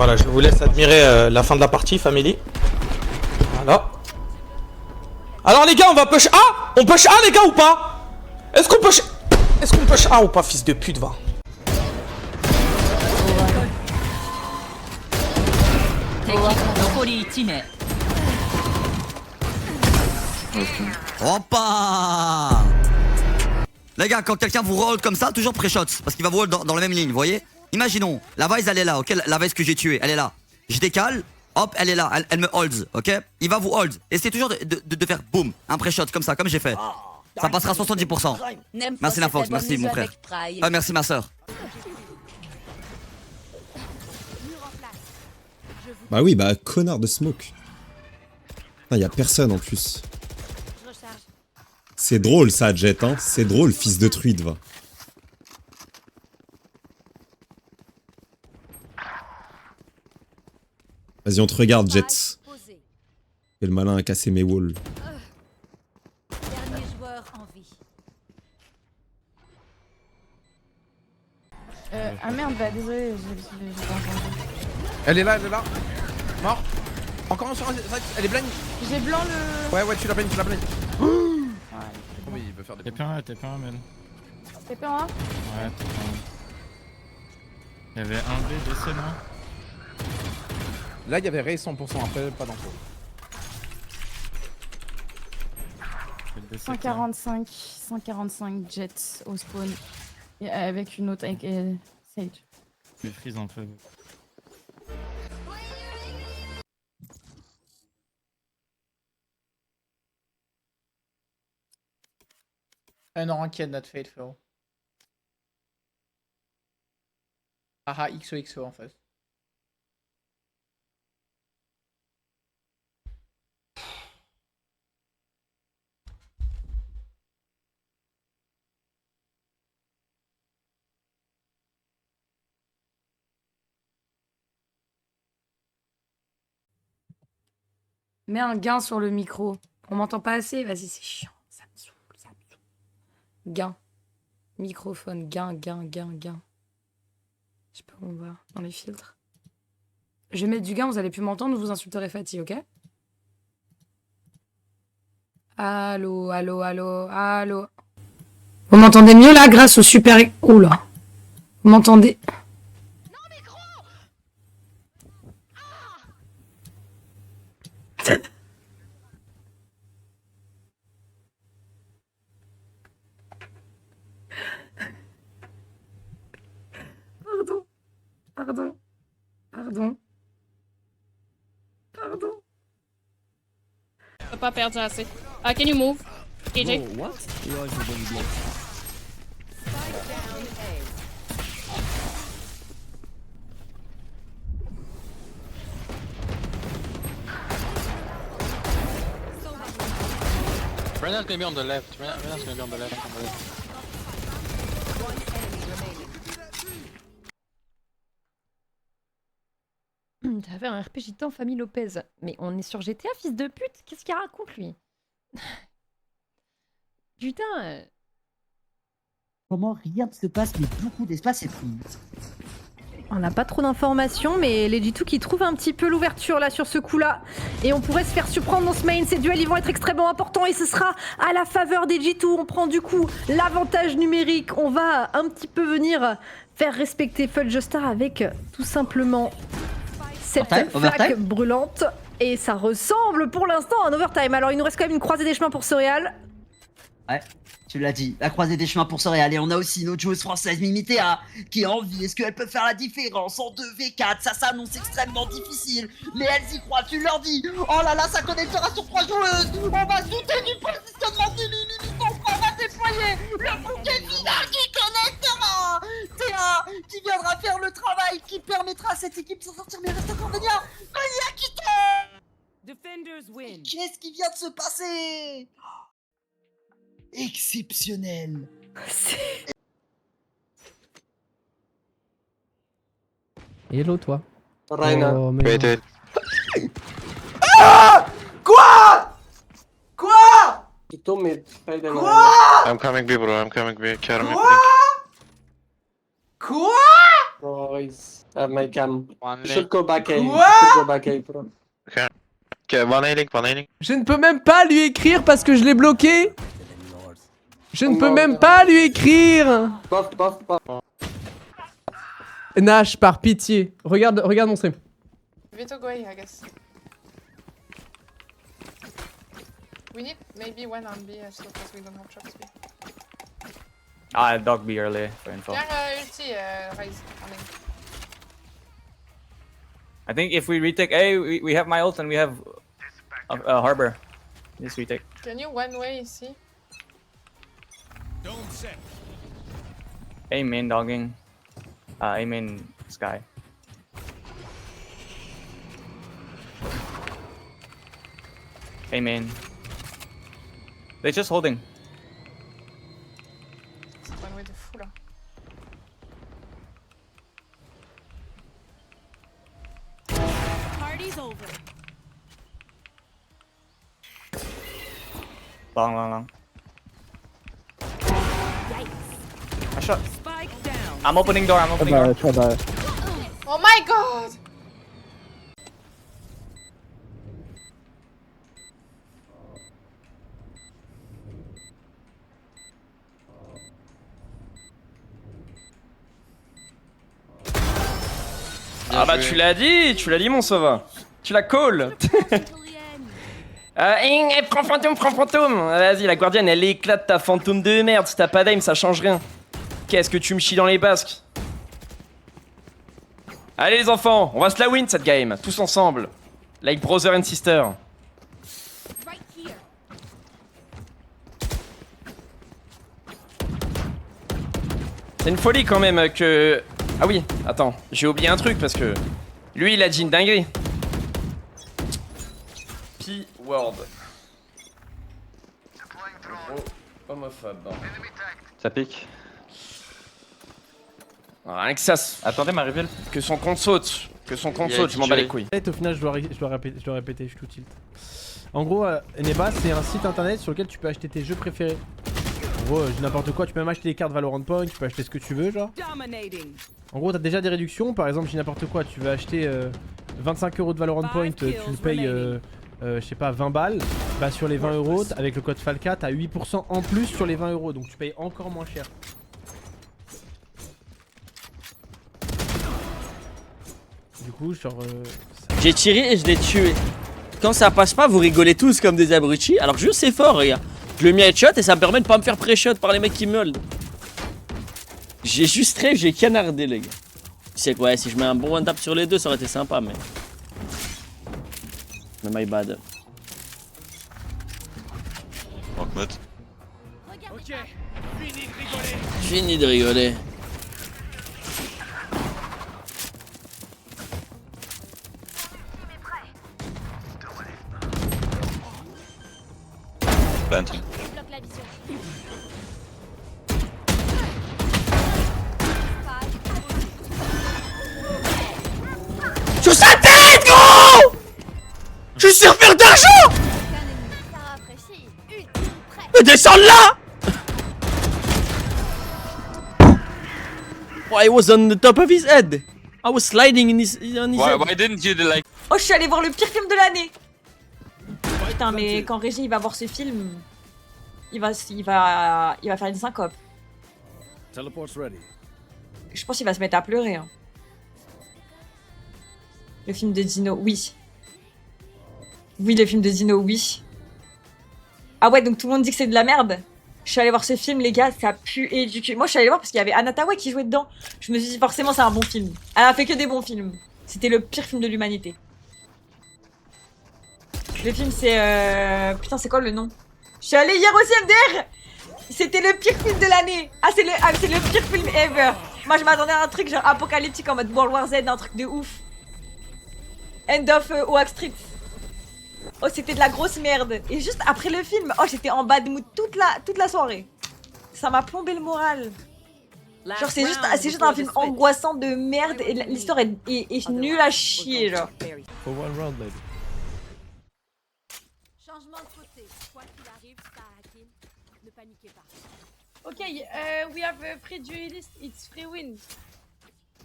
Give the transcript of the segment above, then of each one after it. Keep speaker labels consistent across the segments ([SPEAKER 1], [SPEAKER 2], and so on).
[SPEAKER 1] Voilà, je vous laisse admirer la fin de la partie, family. Voilà. Alors les gars, on va push A. On push A les gars ou pas? Est-ce qu'on push A ou pas, fils de pute, va?
[SPEAKER 2] Hoppa! Les gars, quand quelqu'un vous roll comme ça, toujours pré-shot, parce qu'il va vous roll dans la même ligne, vous voyez? Imaginons, la Vice elle est là, ok? La Vice que j'ai tuée, elle est là. Je décale, hop, elle est là, elle me holds, ok? Il va vous hold. Essayez toujours de faire boum, un pré-shot comme ça, comme j'ai fait. Ça passera 70%. Merci la Fox, merci mon frère. Ah, merci ma soeur.
[SPEAKER 3] Bah oui, bah connard de smoke. Putain, y'a personne en plus. C'est drôle ça, Jet, hein. C'est drôle, fils de truite, va. Vas-y, on te regarde, Jet. Fais le malin à casser mes walls.
[SPEAKER 4] Dernier joueur en vie.
[SPEAKER 5] Ah merde, bah désolé, j'ai pas entendu.
[SPEAKER 6] Elle est là, Mort. Encore un sur un, elle est blind.
[SPEAKER 5] J'ai blanc le...
[SPEAKER 6] Ouais, tu la blind,
[SPEAKER 5] Ouais,
[SPEAKER 6] oui, il veut faire des...
[SPEAKER 7] T'es pas un, Mel.
[SPEAKER 5] t'es pas en A?
[SPEAKER 7] Ouais, t'es pas un. Il y avait un B, DC, non?
[SPEAKER 6] Là, il y avait Ray 100%, après, pas d'info.
[SPEAKER 5] 145 jets au spawn. Et avec une autre avec Sage.
[SPEAKER 7] Je freeze un peu.
[SPEAKER 8] No ranked, not faithful. Haha, XOXO en fait.
[SPEAKER 5] Mets un gain sur le micro. On m'entend pas assez, vas-y, c'est chiant. Ça me saoule, ça me saoule. Gain. Microphone, gain. Je sais pas où on va, dans les filtres. Je vais mettre du gain, vous allez plus m'entendre, vous insulterez Fatih, ok? Allô. Vous m'entendez mieux là grâce au super... Oula. Vous m'entendez? Pardon.
[SPEAKER 9] T'as pas perdu assez. Can you move? AJ?
[SPEAKER 2] What?
[SPEAKER 7] Brenna's gonna be on the left. Brenna's gonna be on the left.
[SPEAKER 10] T'as fait un RPG temps famille Lopez. Mais on est sur GTA, fils de pute. Qu'est-ce qu'il raconte, lui? Putain.
[SPEAKER 11] Comment rien ne se passe, mais beaucoup d'espace est pris.
[SPEAKER 10] On n'a pas trop d'informations, mais les G2 qui trouvent un petit peu l'ouverture là sur ce coup-là. Et on pourrait se faire surprendre dans ce main. Ces duels, ils vont être extrêmement importants et ce sera à la faveur des G2. On prend du coup l'avantage numérique. On va un petit peu venir faire respecter Fudgestar avec tout simplement cette flaque brûlante. Et ça ressemble pour l'instant à un overtime. Alors il nous reste quand même une croisée des chemins pour Soreal.
[SPEAKER 11] Ouais, tu l'as dit, la croisée des chemins pour Soreal. Et on a aussi une autre joueuse française, Mimitea, qui est en vie. Est-ce qu'elle peut faire la différence en 2v4? Ça s'annonce extrêmement difficile, mais elles y croient, tu leur dis. Oh là là, ça connectera sur 3 joueuses. On va se douter du positionnement de Mimi. On va déployer le bouquet final qui connectera. Théa, qui viendra faire le travail qui permettra à cette équipe de s'en sortir. Mais reste encore Venia. Venia qui tombe. Qu'est-ce qui vient de se passer? Exceptionnel.
[SPEAKER 12] Hello toi.
[SPEAKER 1] Reyna.
[SPEAKER 12] Oh, mais...
[SPEAKER 1] Ah! Quoi? Quoi?
[SPEAKER 7] I'm coming B, bro. I'm coming B.
[SPEAKER 1] Quoi?
[SPEAKER 11] bro. He's at my cam.
[SPEAKER 7] One
[SPEAKER 11] You should go back A.
[SPEAKER 8] Quoi?
[SPEAKER 11] You should go back A, bro.
[SPEAKER 7] one A-link.
[SPEAKER 12] Je ne peux même pas lui écrire parce que je l'ai bloqué. Je ne peux même pas lui écrire.
[SPEAKER 11] Buff.
[SPEAKER 12] Nash, par pitié. Regarde mon stream.
[SPEAKER 9] Vito go I guess. We need maybe one on B so because we don't have shots B.
[SPEAKER 7] Ah, dog B early for info.
[SPEAKER 9] Ulti, Ryze.
[SPEAKER 7] I think if we retake A, we have my ult and we have a harbor. Yes, retake.
[SPEAKER 9] Can you one way ici?
[SPEAKER 7] A main dogging. A main sky. A main. They're just holding.
[SPEAKER 9] C'est one way de fou là.
[SPEAKER 4] Party's over.
[SPEAKER 7] Long.
[SPEAKER 4] Yikes.
[SPEAKER 7] I shot.
[SPEAKER 4] Spike down.
[SPEAKER 7] I'm opening door.
[SPEAKER 9] Oh my god!
[SPEAKER 13] Ah bah tu l'as dit mon Sova. Tu la calls. Prends fantôme. Vas-y, la guardienne, elle éclate ta fantôme de merde. Si t'as pas d'aim, ça change rien. Qu'est-ce que tu me chies dans les basques? Allez les enfants, on va se la win cette game, tous ensemble. Like brother and sister.
[SPEAKER 4] Right here.
[SPEAKER 13] C'est une folie quand même que... Ah oui, attends, j'ai oublié un truc parce que... Lui, il a dit une dinguerie. P-word. Oh, homophobe.
[SPEAKER 7] Ça pique.
[SPEAKER 13] Rien que ça...
[SPEAKER 7] Attendez ma reveal.
[SPEAKER 13] Que son compte saute. Je m'en bats les couilles.
[SPEAKER 12] Au final, je dois répéter, je suis tout tilt. En gros, Eneba, c'est un site internet sur lequel tu peux acheter tes jeux préférés. En gros, n'importe quoi, tu peux même acheter des cartes Valorant Point, tu peux acheter ce que tu veux, genre. En gros, t'as déjà des réductions, par exemple, j'ai n'importe quoi, tu veux acheter 25 € de Valorant Point, tu le payes, je sais pas, 20 balles. Bah, sur les 20 €, avec le code FALCA, t'as 8% en plus sur les 20 €, donc tu payes encore moins cher. Du coup, genre.
[SPEAKER 14] J'ai tiré et je l'ai tué. Quand ça passe pas, vous rigolez tous comme des abrutis. Alors juste c'est fort, regarde. Je lui ai mis headshot et ça me permet de pas me faire pré-shot par les mecs qui me hold. J'ai juste rêve, j'ai canardé les gars. Tu sais quoi, si je mets un bon one tap sur les deux, ça aurait été sympa, mais. Mais my bad.
[SPEAKER 7] Ok,
[SPEAKER 14] Fini de rigoler.
[SPEAKER 7] planting.
[SPEAKER 14] Sur sa tête, gros! Je suis serveur d'argent! Me descends là! Oh, I was on the top of his head. I was sliding on his head.
[SPEAKER 7] Why didn't you like?
[SPEAKER 4] Oh, je suis allée voir le pire film de l'année. Putain, mais quand Régis il va voir ce film, il va faire une syncope. Je pense qu'il va se mettre à pleurer. Hein. Le film de Dino, oui. Oui, le film de Dino, oui. Ah ouais, donc tout le monde dit que c'est de la merde. Je suis allée voir ce film, les gars, ça pue et du cul. Moi, je suis allée voir parce qu'il y avait Anna Tawai qui jouait dedans. Je me suis dit, forcément, c'est un bon film. Elle a fait que des bons films. C'était le pire film de l'humanité. Le film, c'est... Putain, c'est quoi le nom? Je suis allée hier au CMDR. C'était le pire film de l'année. Ah, c'est le pire film ever. Moi, je m'attendais à un truc genre apocalyptique en mode World War Z, un truc de ouf. End of Oak Street. Oh, c'était de la grosse merde. Et juste après le film, oh, j'étais en bad mood toute la soirée. Ça m'a plombé le moral. Genre, c'est juste un film angoissant de merde et l'histoire est nulle à chier, genre. Changement de côté. Quoi qu'il arrive, ça Hakim. Ne paniquez pas.
[SPEAKER 9] Ok, we have a free duelist, it's free win.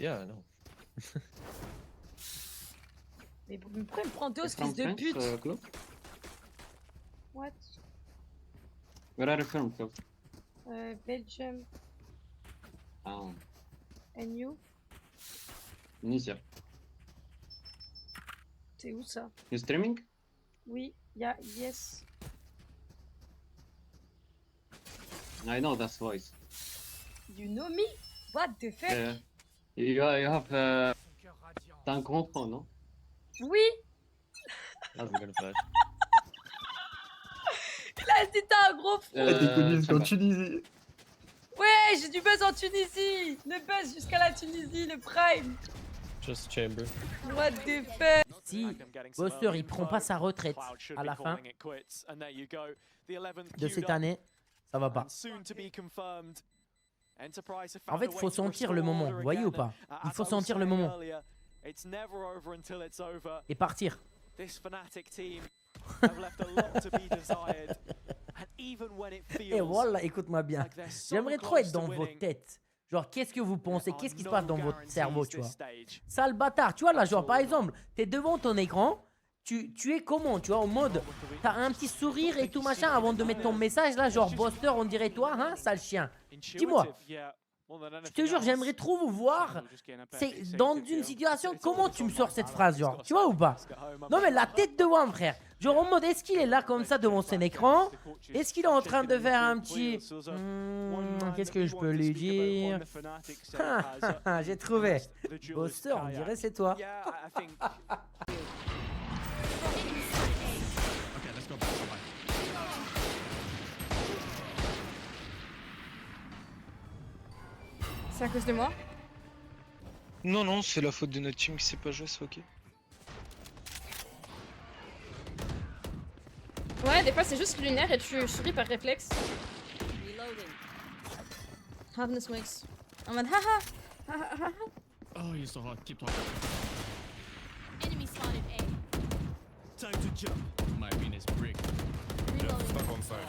[SPEAKER 15] Yeah, no.
[SPEAKER 4] Mais pourquoi il me prend ce fils de pute? What?
[SPEAKER 15] Where are you from, Clove?
[SPEAKER 4] Belgium.
[SPEAKER 15] Ah,
[SPEAKER 4] And you?
[SPEAKER 15] Tunisia.
[SPEAKER 4] C'est où ça?
[SPEAKER 15] You streaming?
[SPEAKER 4] Oui, yeah, yes.
[SPEAKER 15] I know that voice.
[SPEAKER 4] You know me? What the fuck?
[SPEAKER 15] You have t'as un grand front, non?
[SPEAKER 4] Oui!
[SPEAKER 15] That's gonna flash.
[SPEAKER 4] Il a dit t'as un gros front!
[SPEAKER 15] T'es connu en Tunisie.
[SPEAKER 4] Ouais, j'ai du buzz en Tunisie! Le buzz jusqu'à la Tunisie, le prime!
[SPEAKER 15] Just chamber.
[SPEAKER 4] What the fuck?
[SPEAKER 16] Si Buster il prend pas sa retraite à la fin de cette année, ça va pas. En fait, il faut sentir le moment, vous voyez ou pas? Il faut sentir le moment. Et partir. Et voilà, écoute-moi bien. J'aimerais trop être dans votre tête. Genre, qu'est-ce que vous pensez? Qu'est-ce qui se passe dans votre cerveau, tu vois? Sale bâtard, tu vois là, genre par exemple, t'es devant ton écran, tu es comment, tu vois, en mode, t'as un petit sourire et tout machin avant de mettre ton message là, genre Buster, on dirait toi, hein, sale chien. Dis-moi, je te jure, j'aimerais trop vous voir. C'est dans une situation, comment tu me sors cette phrase, genre, tu vois ou pas? Non mais la tête devant, frère. Genre en mode, est-ce qu'il est là comme ça devant son écran? Est-ce qu'il est en train de faire un petit... qu'est-ce que je peux lui dire? J'ai trouvé. Buster, on dirait c'est toi.
[SPEAKER 9] C'est à cause de moi?
[SPEAKER 17] Non, non, c'est la faute de notre team qui sait pas jouer, c'est ok.
[SPEAKER 9] Ouais, des fois c'est juste lunaire et tu souris par réflexe. Have the smokes. En mode haha.
[SPEAKER 18] Oh, you're so hot. Keep talking.
[SPEAKER 19] Enemy spotted A.
[SPEAKER 18] Time to jump. My Venus brick.
[SPEAKER 19] Reloading.
[SPEAKER 18] Stuck on side.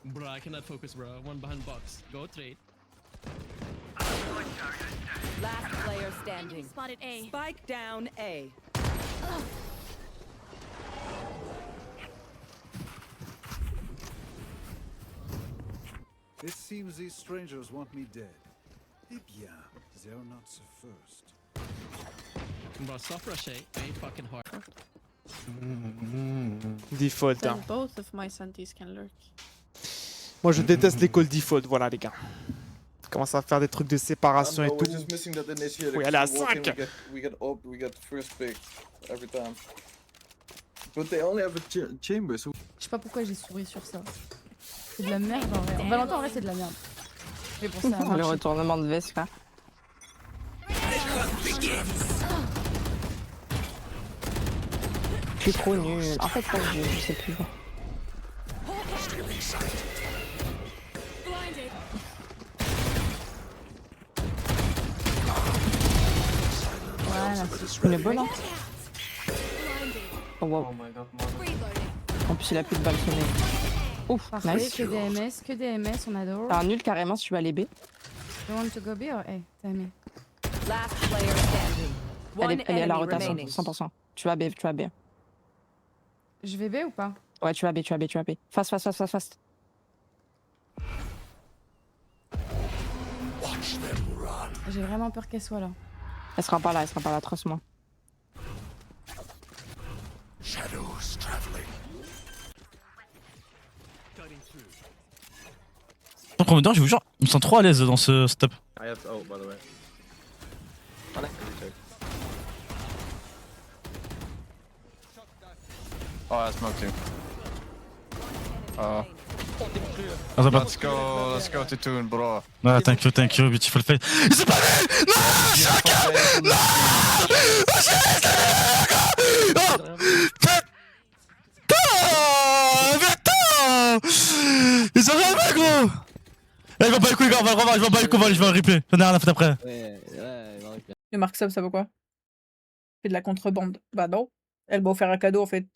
[SPEAKER 18] Bro, I cannot focus, bro. One behind box. Go trade.
[SPEAKER 19] Last player standing. Enemy spotted A. Spike down A.
[SPEAKER 20] It seems these strangers want me dead. Eh bien, they're not the first.
[SPEAKER 18] Bro, soft rush A. Ain't fucking hard.
[SPEAKER 6] Default. Hein.
[SPEAKER 9] Both of my sentis can lurk.
[SPEAKER 6] Moi je déteste les calls default, voilà les gars. Commence à faire des trucs de séparation et tout. Oui, elle est à 5.
[SPEAKER 10] Je sais pas pourquoi j'ai souri sur ça. C'est de la merde en vrai. Valentin en vrai c'est de la merde. Mais pour ça.
[SPEAKER 9] Le retournement de veste quoi. Je suis trop nul. En fait, je sais plus. Voilà, il est bon là. Oh wow. En plus il a plus de balles sonnées. Ouf,
[SPEAKER 5] Parfait,
[SPEAKER 9] nice.
[SPEAKER 5] que des MS, on adore.
[SPEAKER 9] T'as un nul carrément si tu vas aller B.
[SPEAKER 5] You want to go B or A? T'as aimé.
[SPEAKER 19] Last player standing.
[SPEAKER 9] Elle est à la rotation, 100%. Tu vas B.
[SPEAKER 5] Je vais B ou pas?
[SPEAKER 9] Ouais, tu vas B. Fast.
[SPEAKER 5] J'ai vraiment peur qu'elle soit là.
[SPEAKER 9] Elle sera pas là, trust-moi.
[SPEAKER 21] En premier temps, je vous jure, je me sens trop à l'aise dans ce step.
[SPEAKER 15] I have ult, by the way. Oh, I smoke too. Let's go to Toon, bro.
[SPEAKER 21] Ah, thank you, beautiful face. C'est pas lui! Non! Chacun! Non! Putain! Ils sont jamais gros! Eh, je m'en bats les couilles, gars, je m'en bats les couilles, je vais en replay. J'en ai rien à foutre après.
[SPEAKER 9] Le Mark Sub, ça vaut quoi? Fait de la contrebande. Bah non. Elle m'a offert un cadeau en fait.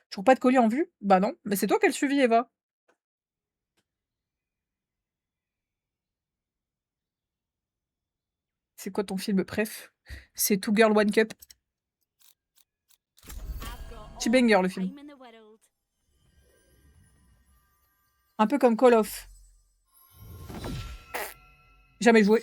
[SPEAKER 9] Toujours pas de colis en vue? Bah non. Mais c'est toi qu'elle suivit, Eva. C'est quoi ton film préf? C'est Two Girl One Cup. Petit banger le film. Un peu comme Call of. Jamais joué.